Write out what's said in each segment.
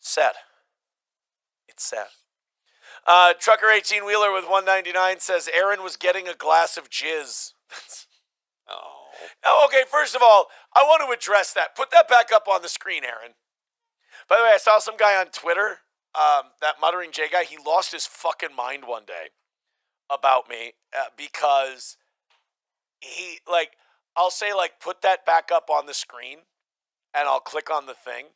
Sad. It's sad. Trucker 18-wheeler with 199 says Aaron was getting a glass of jizz. Oh. Now, okay, first of all, I want to address that. Put that back up on the screen, Aaron. By the way, I saw some guy on Twitter, that Muttering J guy, he lost his fucking mind one day about me because he, like, I'll say, like, put that back up on the screen, and I'll click on the thing.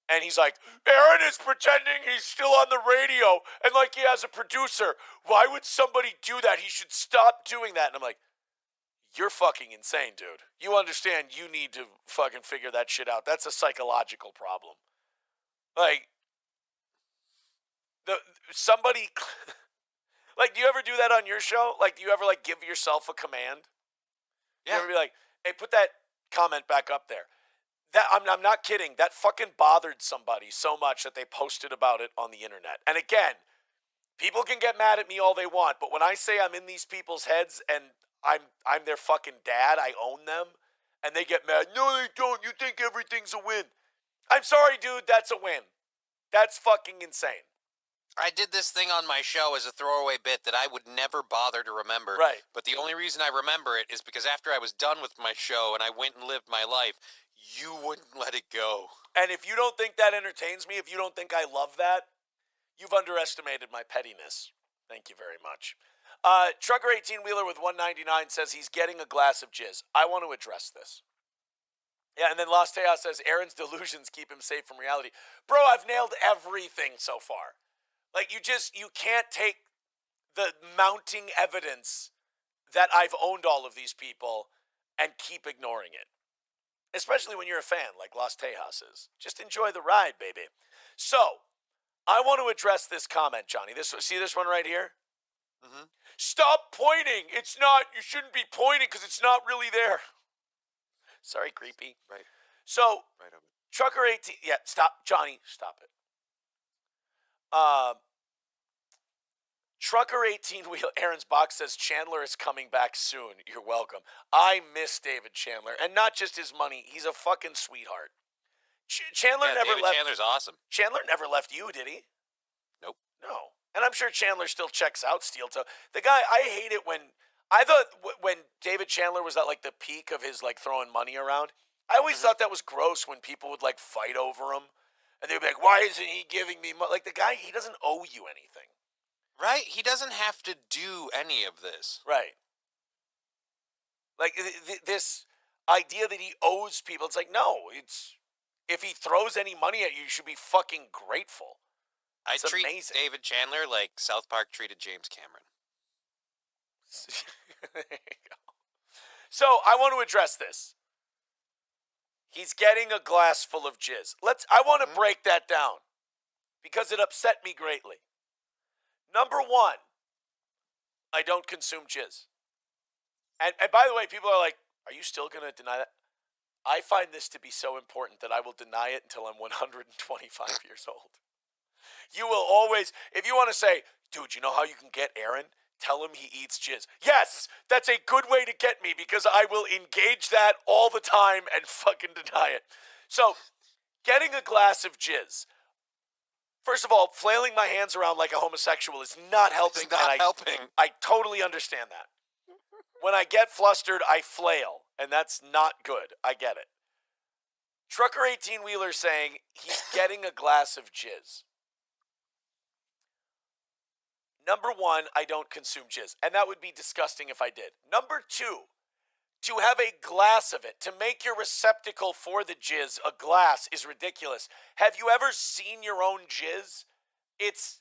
And he's like, Aaron is pretending he's still on the radio and like he has a producer. Why would somebody do that? He should stop doing that. And I'm like, you're fucking insane, dude. You understand you need to fucking figure that shit out. That's a psychological problem. Like, somebody, like, do you ever do that on your show? Like, do you ever, like, give yourself a command? Yeah. You ever be like, hey, put that comment back up there. That I'm not kidding. That fucking bothered somebody so much that they posted about it on the internet. And again, people can get mad at me all they want, but when I say I'm in these people's heads and I'm their fucking dad, I own them, and they get mad. No, they don't. You think everything's a win. I'm sorry, dude. That's a win. That's fucking insane. I did this thing on my show as a throwaway bit that I would never bother to remember. Right. But the only reason I remember it is because after I was done with my show and I went and lived my life, you wouldn't let it go. And if you don't think that entertains me, if you don't think I love that, you've underestimated my pettiness. Thank you very much. Trucker 18-wheeler with 199 says he's getting a glass of jizz. I want to address this. Yeah, and then Los Tejas says Aaron's delusions keep him safe from reality. Bro, I've nailed everything so far. Like, you can't take the mounting evidence that I've owned all of these people and keep ignoring it. Especially when you're a fan like Los Tejas is. Just enjoy the ride, baby. So, I want to address this comment, Johnny. See this one right here? Mm-hmm. Stop pointing. It's not, you shouldn't be pointing because it's not really there. Sorry, creepy. Right. So, Right over. Trucker 18, yeah, stop. Johnny, stop it. Trucker 18-wheel, Aaron's box says Chandler is coming back soon. You're welcome. I miss David Chandler. And not just his money. He's a fucking sweetheart. Chandler never David left. Chandler's awesome. Chandler never left you, did he? Nope. No. And I'm sure Chandler still checks out Steel Toe. The guy, I hate it when, I thought when David Chandler was at like the peak of his like throwing money around, I always thought that was gross when people would like fight over him. And they'd be like, why isn't he giving me money? Like the guy, he doesn't owe you anything. Right? He doesn't have to do any of this. Right. Like this idea that he owes people, it's like, no, it's, if he throws any money at you, you should be fucking grateful. I It's treat amazing. David Chandler like South Park treated James Cameron. There you go. So I want to address this. He's getting a glass full of jizz. I want to break that down because it upset me greatly. Number one, I don't consume jizz. And by the way, people are like, are you still going to deny that? I find this to be so important that I will deny it until I'm 125 years old. You will always, if you want to say, dude, you know how you can get Aaron? Tell him he eats jizz. Yes, that's a good way to get me because I will engage that all the time and fucking deny it. So, getting a glass of jizz. First of all, flailing my hands around like a homosexual is not helping. It's not helping. I totally understand that. When I get flustered, I flail, and that's not good. I get it. Trucker 18-wheeler saying he's getting a glass of jizz. Number one, I don't consume jizz, and that would be disgusting if I did. Number two, to have a glass of it, to make your receptacle for the jizz a glass is ridiculous. Have you ever seen your own jizz? It's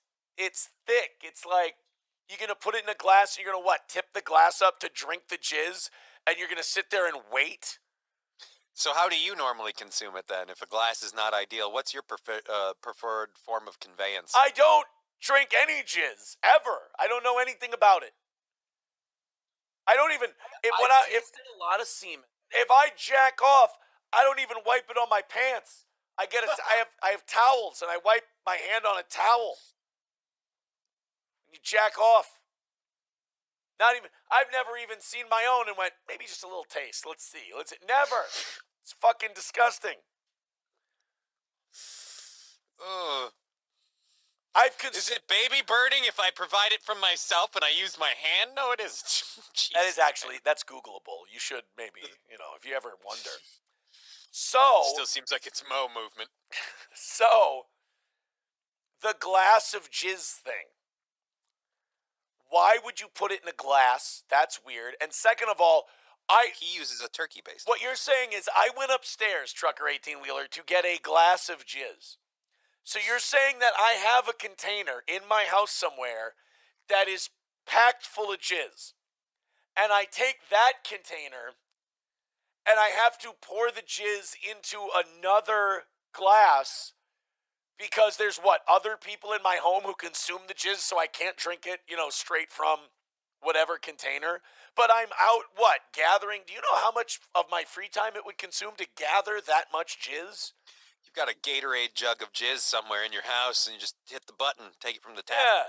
thick. It's like you're going to put it in a glass and you're going to what? Tip the glass up to drink the jizz and you're going to sit there and wait? So how do you normally consume it then? If a glass is not ideal, what's your preferred form of conveyance? I don't drink any jizz ever. I don't know anything about it. I don't even. I've tasted a lot of semen. If I jack off, I don't even wipe it on my pants. I have towels and I wipe my hand on a towel. You jack off. I've never even seen my own and went, maybe just a little taste. Let's see. Never. It's fucking disgusting. Oh. Is it baby birding if I provide it from myself and I use my hand? No, it is. That is actually, that's Googleable. You should maybe, if you ever wonder. So, Still seems like it's Mo movement. so, the glass of jizz thing. Why would you put it in a glass? That's weird. And second of all, he uses a turkey base. What you're saying is I went upstairs, Trucker 18-wheeler, to get a glass of jizz. So you're saying that I have a container in my house somewhere that is packed full of jizz. And I take that container and I have to pour the jizz into another glass because there's other people in my home who consume the jizz, so I can't drink it, straight from whatever container. But I'm out, gathering. Do you know how much of my free time it would consume to gather that much jizz? You've got a Gatorade jug of jizz somewhere in your house, and you just hit the button, take it from the tap. Yeah.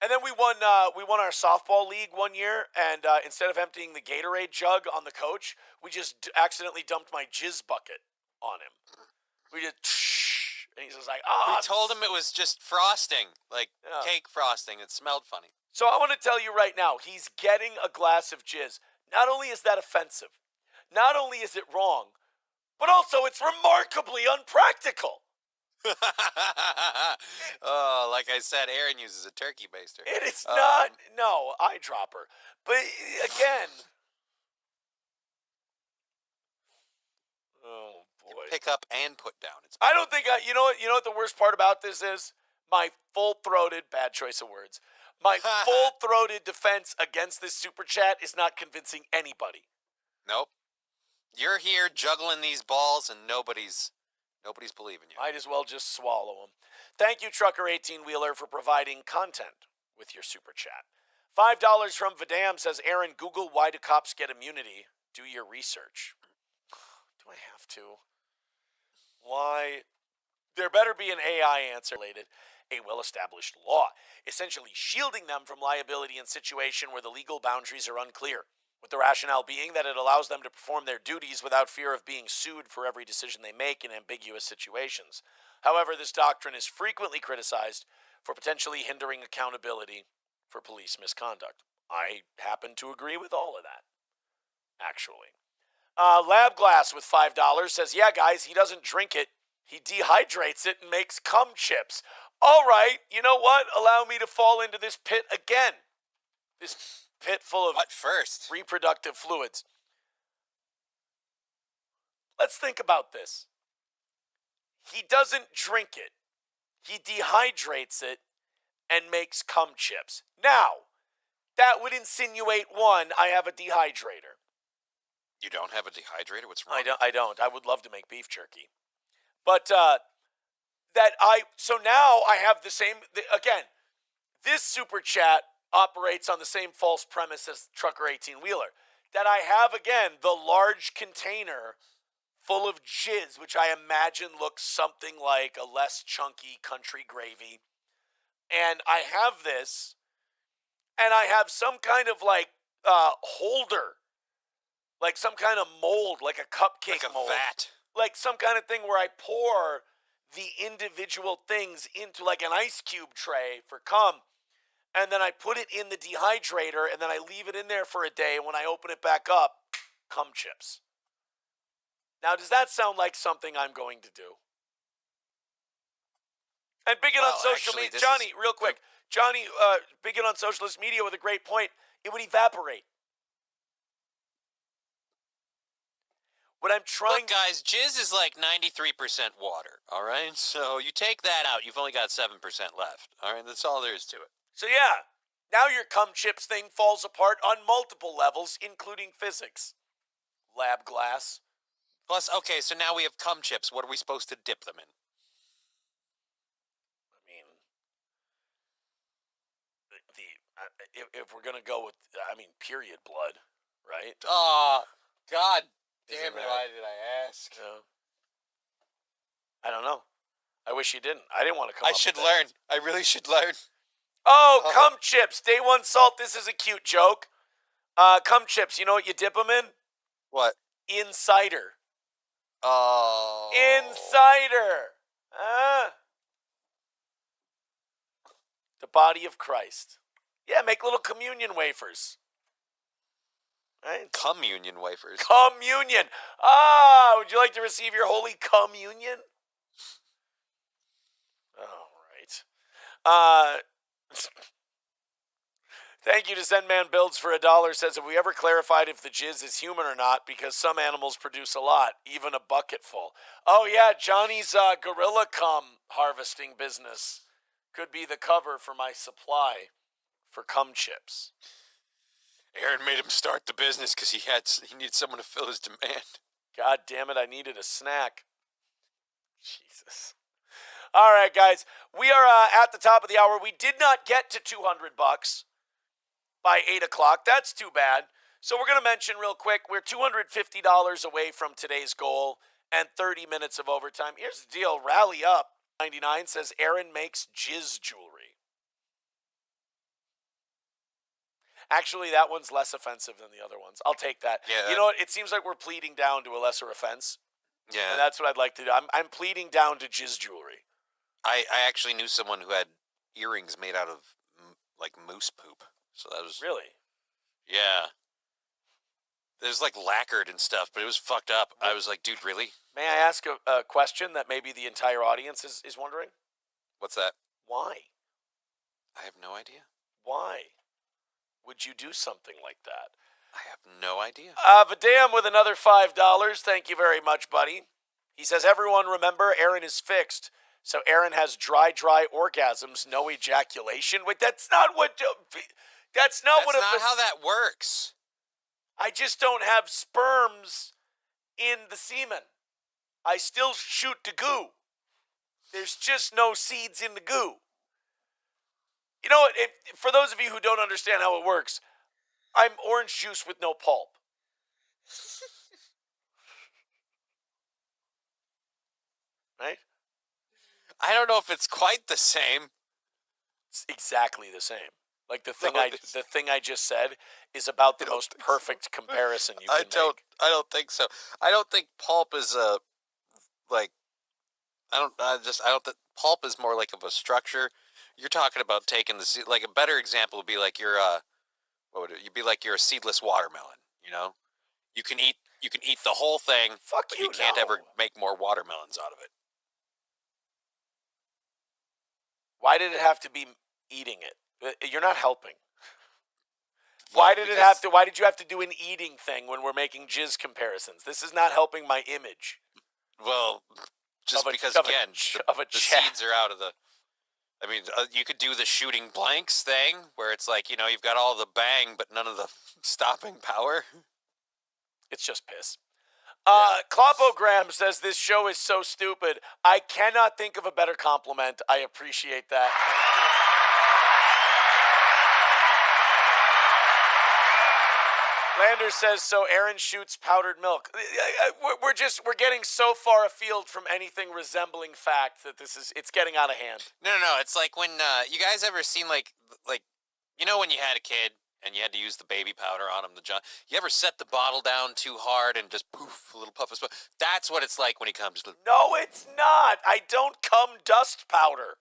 And then we won our softball league one year, and instead of emptying the Gatorade jug on the coach, we just accidentally dumped my jizz bucket on him. We did, and he's just like, We told him it was just frosting, cake frosting. It smelled funny. So I want to tell you right now, he's getting a glass of jizz. Not only is that offensive, not only is it wrong, but also it's remarkably unpractical. Oh, like I said, Aaron uses a turkey baster. It is not, no, eyedropper. But again, oh boy. Pick up and put down. I don't think you know what the worst part about this is? My full-throated, bad choice of words. My full-throated defense against this super chat is not convincing anybody. Nope. You're here juggling these balls and nobody's believing you. Might as well just swallow them. Thank you, Trucker 18-wheeler, for providing content with your super chat. $5 from Vidam says, Aaron, Google why do cops get immunity. Do your research. Do I have to? Why? There better be an AI answer related. A well-established law, essentially shielding them from liability in situation where the legal boundaries are unclear, with the rationale being that it allows them to perform their duties without fear of being sued for every decision they make in ambiguous situations. However, this doctrine is frequently criticized for potentially hindering accountability for police misconduct. I happen to agree with all of that, actually. Lab Glass with $5 says, yeah, guys, he doesn't drink it. He dehydrates it and makes cum chips. All right, you know what? Allow me to fall into this pit again. This pit full of reproductive fluids. Let's think about this. He doesn't drink it. He dehydrates it and makes cum chips. Now, that would insinuate, one, I have a dehydrator. You don't have a dehydrator? What's wrong? I don't. I would love to make beef jerky. But so now I have the same, again, this super chat operates on the same false premise as Trucker 18-wheeler, that I have, again, the large container full of jizz, which I imagine looks something like a less chunky country gravy. And I have this, and I have some kind of holder, like some kind of mold, like a cupcake mold. Vat. Like some kind of thing where I pour the individual things into like an ice cube tray for cum, and then I put it in the dehydrator, and then I leave it in there for a day, and when I open it back up, cum chips. Now, does that sound like something I'm going to do? And Bigot on social media, Johnny, real quick. Johnny, Bigot on socialist media with a great point. It would evaporate. What I'm trying... Look, guys, jizz is like 93% water, all right? So you take that out, you've only got 7% left, all right? That's all there is to it. So yeah, now your cum chips thing falls apart on multiple levels, including physics. Lab glass. Plus, okay, so now we have cum chips. What are we supposed to dip them in? If we're going to go with, period blood, right? Oh, God damn it, why did I ask? Yeah. I don't know. I wish you didn't. I didn't want to come up I should with learn. that. I really should learn. Oh, cum chips. Day one salt. This is a cute joke. Cum chips. You know what you dip them in? What? In cider. Oh. In cider. body of Christ. Yeah, make little communion wafers. Right? Communion wafers. Communion. Ah, would you like to receive your holy communion? All right. Thank you to Zenman Builds for $1. Says, have we ever clarified if the jizz is human or not? Because some animals produce a lot, even a bucket full. Oh, yeah, Johnny's gorilla cum harvesting business could be the cover for my supply for cum chips. Aaron made him start the business because he needed someone to fill his demand. God damn it, I needed a snack. Jesus. All right, guys, we are at the top of the hour. We did not get to $200 by 8 o'clock. That's too bad. So we're going to mention real quick, we're $250 away from today's goal and 30 minutes of overtime. Here's the deal. Rally up. 99 says Aaron makes jizz jewelry. Actually, that one's less offensive than the other ones. I'll take that. Yeah. You know what? It seems like we're pleading down to a lesser offense. Yeah. And that's what I'd like to do. I'm pleading down to jizz jewelry. I actually knew someone who had earrings made out of, like, moose poop. So that was... Really? Yeah. It was, like, lacquered and stuff, but it was fucked up. I was like, dude, really? May I ask a question that maybe the entire audience is wondering? What's that? Why? I have no idea. Why would you do something like that? I have no idea. Vadam with another $5. Thank you very much, buddy. He says, everyone remember, Aaron is fixed. So Aaron has dry orgasms, no ejaculation. Wait, that's not what... That's not how that works. I just don't have sperms in the semen. I still shoot the goo. There's just no seeds in the goo. You know what? For those of you who don't understand how it works, I'm orange juice with no pulp. Right? I don't know if it's quite the same. It's exactly the same. Like the thing I just said is about the most perfect comparison you can make. I don't think so. I don't think pulp is pulp is more like of a structure. You're talking about taking the like a better example would be like you're you'd be like you're a seedless watermelon, you know? You can eat the whole thing, but you can't ever make more watermelons out of it. Why did it have to be eating it? You're not helping. Why did you have to do an eating thing when we're making jizz comparisons? This is not helping my image. Well, just because the seeds are out of the... I mean, you could do the shooting blanks thing, where it's like, you know, you've got all the bang, but none of the stopping power. It's just piss. Clopogram says, this show is so stupid. I cannot think of a better compliment. I appreciate that. Thank you. Lander says, so Aaron shoots powdered milk. We're getting so far afield from anything resembling fact that it's getting out of hand. No. It's like when you guys ever seen like you know when you had a kid and you had to use the baby powder on him. You ever set the bottle down too hard and just poof, a little puff of smoke? That's what it's like when he comes. No, it's not. I don't cum dust powder.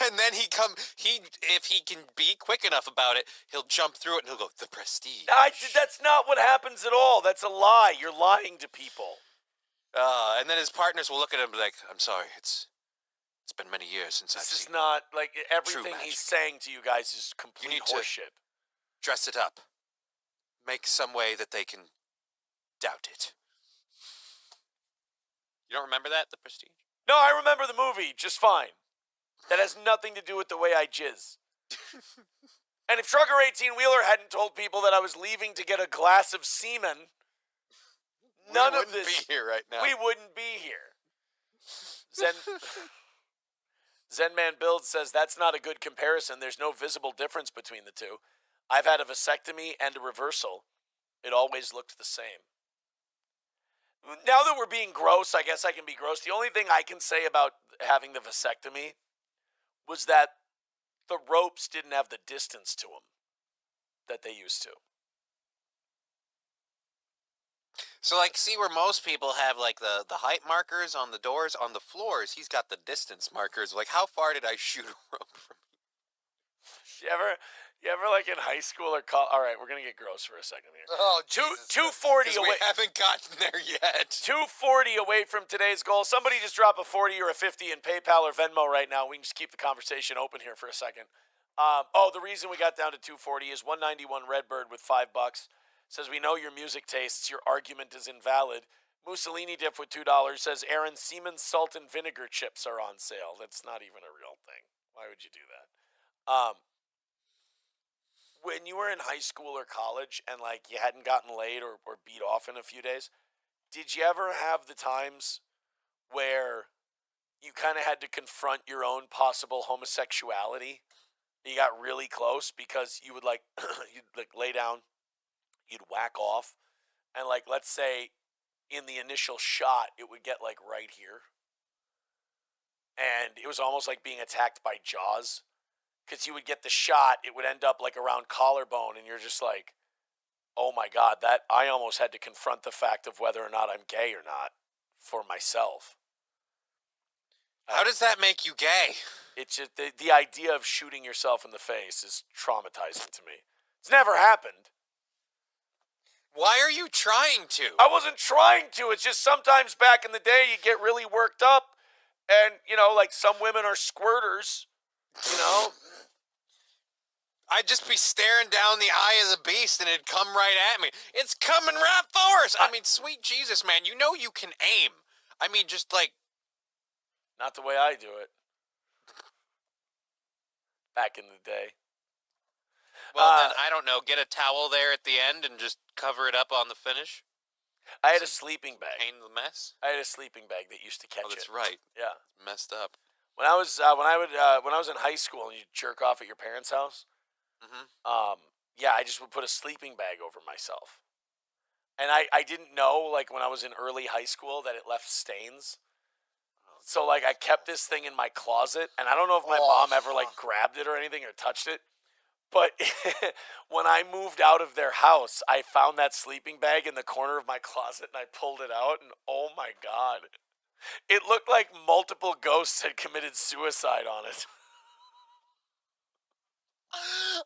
And then if he can be quick enough about it, he'll jump through it and he'll go, the prestige. That's not what happens at all. That's a lie. You're lying to people. And then his partners will look at him and be like, I'm sorry, it's been many years since I've seen. This is not, like, everything he's saying to you guys is complete horseshit. Dress it up. Make some way that they can doubt it. You don't remember that, the prestige? No, I remember the movie just fine. That has nothing to do with the way I jizz. And if Trucker 18-Wheeler hadn't told people that I was leaving to get a glass of semen, none of this... We wouldn't be here right now. We wouldn't be here. Zenman Build says, that's not a good comparison. There's no visible difference between the two. I've had a vasectomy and a reversal. It always looked the same. Now that we're being gross, I guess I can be gross. The only thing I can say about having the vasectomy was that the ropes didn't have the distance to them that they used to. So, like, see where most people have, like, the height markers on the doors, on the floors, he's got the distance markers. Like, how far did I shoot a rope from you? You ever like in high school or college? All right, we're gonna get gross for a second here. Oh, Jesus. 240 'Cause away. We haven't gotten there yet. 240 away from today's goal. Somebody just drop a 40 or a 50 in PayPal or Venmo right now. We can just keep the conversation open here for a second. The reason we got down to 240 is 191 Redbird with $5 says we know your music tastes. Your argument is invalid. Mussolini dip with $2 says Aaron Siemens salt and vinegar chips are on sale. That's not even a real thing. Why would you do that? When you were in high school or college and like you hadn't gotten laid or beat off in a few days, did you ever have the times where you kind of had to confront your own possible homosexuality? You got really close because you would you'd like lay down, you'd whack off, and like let's say in the initial shot it would get like right here, and it was almost like being attacked by Jaws. Because you would get the shot, it would end up like around collarbone, and you're just like, oh my God, that I almost had to confront the fact of whether or not I'm gay or not for myself. How does that make you gay? It's just the idea of shooting yourself in the face is traumatizing to me. It's never happened. Why are you trying to? I wasn't trying to. It's just sometimes back in the day you get really worked up, and, like some women are squirters, I'd just be staring down the eye of the beast and it'd come right at me. It's coming right for us. I mean, sweet Jesus, man, you know you can aim. I mean, just like... Not the way I do it. Back in the day. Well, then, I don't know, get a towel there at the end and just cover it up on the finish? I had a sleeping bag. Pain the mess? I had a sleeping bag that used to catch it. Oh, that's right. Yeah. Messed up. When I was in high school and you jerk off at your parents' house, I just would put a sleeping bag over myself. And I didn't know, like, when I was in early high school that it left stains. So, like, I kept this thing in my closet, and I don't know if my mom ever, like, grabbed it or anything or touched it. But when I moved out of their house, I found that sleeping bag in the corner of my closet, and I pulled it out, and oh, my God. It looked like multiple ghosts had committed suicide on it.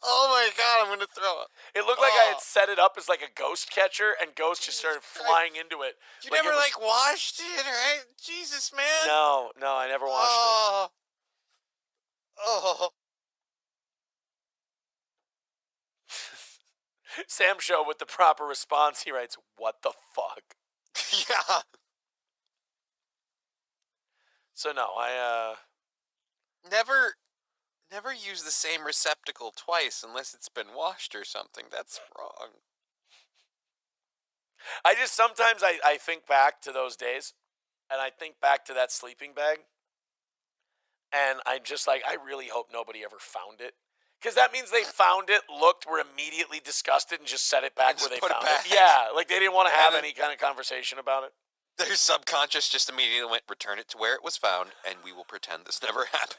Oh my God, I'm going to throw up. It looked like I had set it up as like a ghost catcher, and ghosts just started flying into it. You never washed it, right? Jesus, man. No, I never washed it. Oh. Sam Show with the proper response, he writes, "What the fuck?" Yeah. So no, I Never use the same receptacle twice unless it's been washed or something. That's wrong. I just sometimes I think back to those days, and I think back to that sleeping bag, and I'm just like, I really hope nobody ever found it. Because that means they found it, looked, were immediately disgusted, and just set it back where they found it. Yeah, like they didn't want to have any kind of conversation about it. Their subconscious just immediately went, return it to where it was found, and we will pretend this never happened.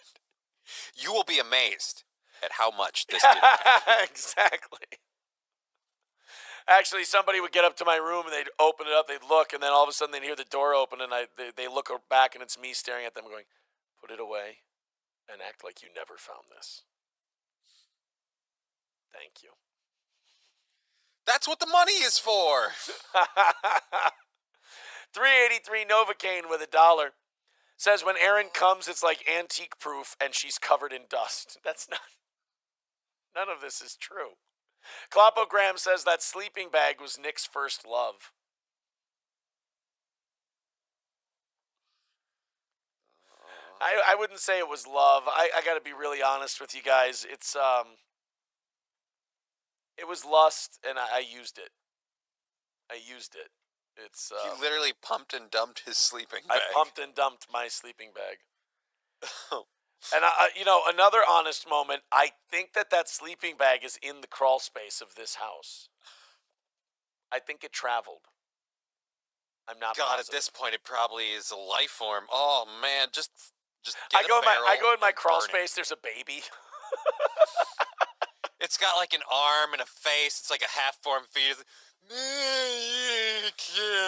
You will be amazed at how much this didn't happen. Exactly. Actually, somebody would get up to my room and they'd open it up, they'd look, and then all of a sudden they'd hear the door open, and they look back, and it's me staring at them going, "Put it away and act like you never found this. Thank you." That's what the money is for. 383 Novocaine with $1 says when Erin comes, it's like antique proof and she's covered in dust. That's not. None of this is true. Clopogram says that sleeping bag was Nick's first love. I wouldn't say it was love. I got to be really honest with you guys. It was lust, and I used it. It's he literally pumped and dumped his sleeping bag. I pumped and dumped my sleeping bag. And another honest moment, I think that sleeping bag is in the crawl space of this house. I think it traveled. I'm not positive. At this point it probably is a life form. Oh man, just I go in my crawl space, there's a baby. It's got like an arm and a face. It's like a half-formed fetus.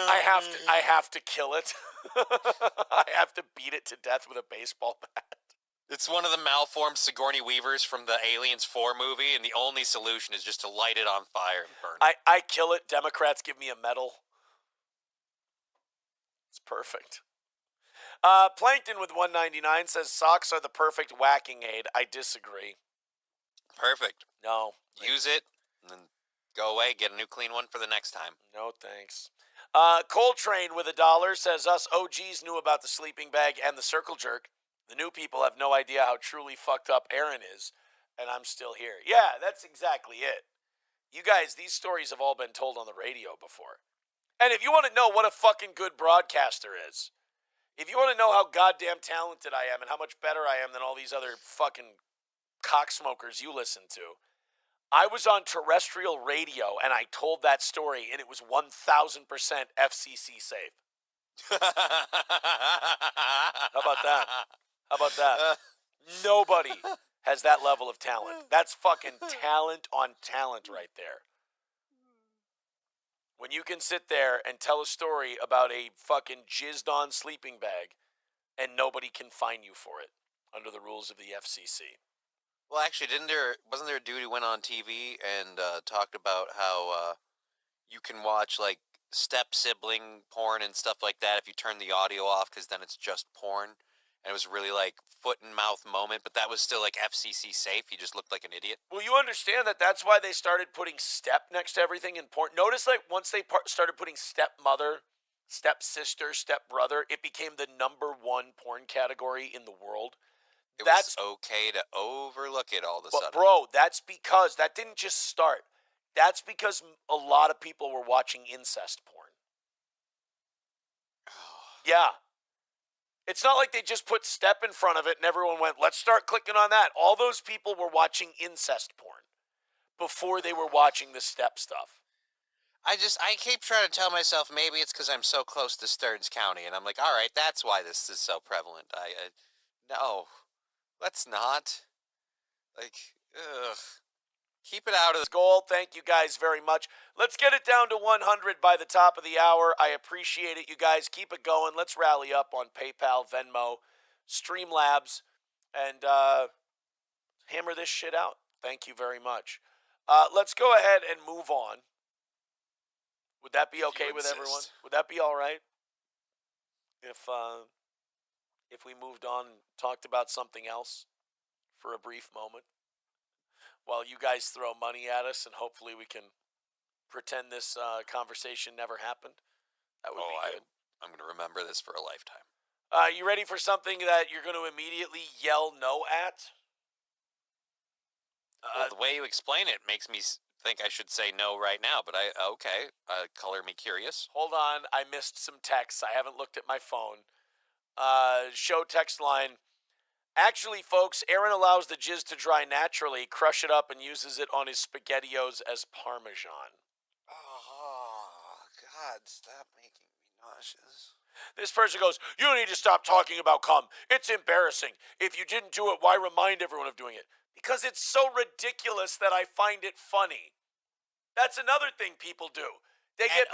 I have to kill it. I have to beat it to death with a baseball bat. It's one of the malformed Sigourney Weavers from the Aliens 4 movie, and the only solution is just to light it on fire and burn it. I kill it. Democrats give me a medal. It's perfect. Plankton with 199 says socks are the perfect whacking aid. I disagree. Perfect. No. Use it, and then go away, get a new clean one for the next time. No thanks. Coltrane with $1 says us OGs knew about the sleeping bag and the circle jerk. The new people have no idea how truly fucked up Aaron is, and I'm still here. Yeah, that's exactly it. You guys, these stories have all been told on the radio before. And if you want to know what a fucking good broadcaster is, if you want to know how goddamn talented I am and how much better I am than all these other fucking cocksmokers you listen to, I was on terrestrial radio and I told that story and it was 1,000% FCC safe. How about that? How about that? Nobody has that level of talent. That's fucking talent on talent right there. When you can sit there and tell a story about a fucking jizzed on sleeping bag and nobody can fine you for it under the rules of the FCC. Well, actually, wasn't there a dude who went on TV and talked about how you can watch like step sibling porn and stuff like that if you turn the audio off, because then it's just porn, and it was really like foot and mouth moment, but that was still like FCC safe. He just looked like an idiot. Well, you understand that that's why they started putting step next to everything in porn. Notice like once they started putting stepmother, stepsister, stepbrother, it became the #1 porn category in the world. That's okay to overlook it all of a sudden. But bro, that's because that didn't just start. That's because a lot of people were watching incest porn. Yeah. It's not like they just put step in front of it and everyone went, let's start clicking on that. All those people were watching incest porn before they were watching the step stuff. I keep trying to tell myself maybe it's because I'm so close to Stearns County, and I'm like, all right, that's why this is so prevalent. No, let's not. Like, ugh. Keep it out of the goal. Thank you guys very much. Let's get it down to 100 by the top of the hour. I appreciate it, you guys. Keep it going. Let's rally up on PayPal, Venmo, Streamlabs, and hammer this shit out. Thank you very much. Let's go ahead and move on. Would that be okay with everyone? Would that be all right? If we moved on and talked about something else for a brief moment? While you guys throw money at us and hopefully we can pretend this conversation never happened. That would be good. I'm going to remember this for a lifetime. You ready for something that you're going to immediately yell no at? Well, the way you explain it makes me think I should say no right now, but okay. Color me curious. Hold on. I missed some texts. I haven't looked at my phone. Show text line. Actually, folks, Aaron allows the jizz to dry naturally, crush it up, and uses it on his SpaghettiOs as Parmesan. Oh, God, stop making me nauseous. This person goes, you need to stop talking about cum. It's embarrassing. If you didn't do it, why remind everyone of doing it? Because it's so ridiculous that I find it funny. That's another thing people do.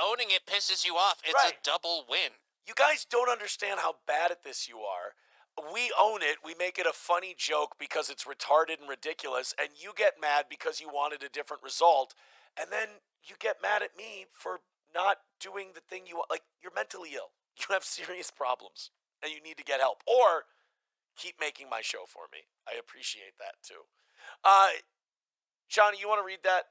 Owning it pisses you off. It's a double win. You guys don't understand how bad at this you are. We own it. We make it a funny joke because it's retarded and ridiculous, and you get mad because you wanted a different result, and then you get mad at me for not doing the thing you want. Like, you're mentally ill. You have serious problems, and you need to get help. Or keep making my show for me. I appreciate that, too. Johnny, you want to read that?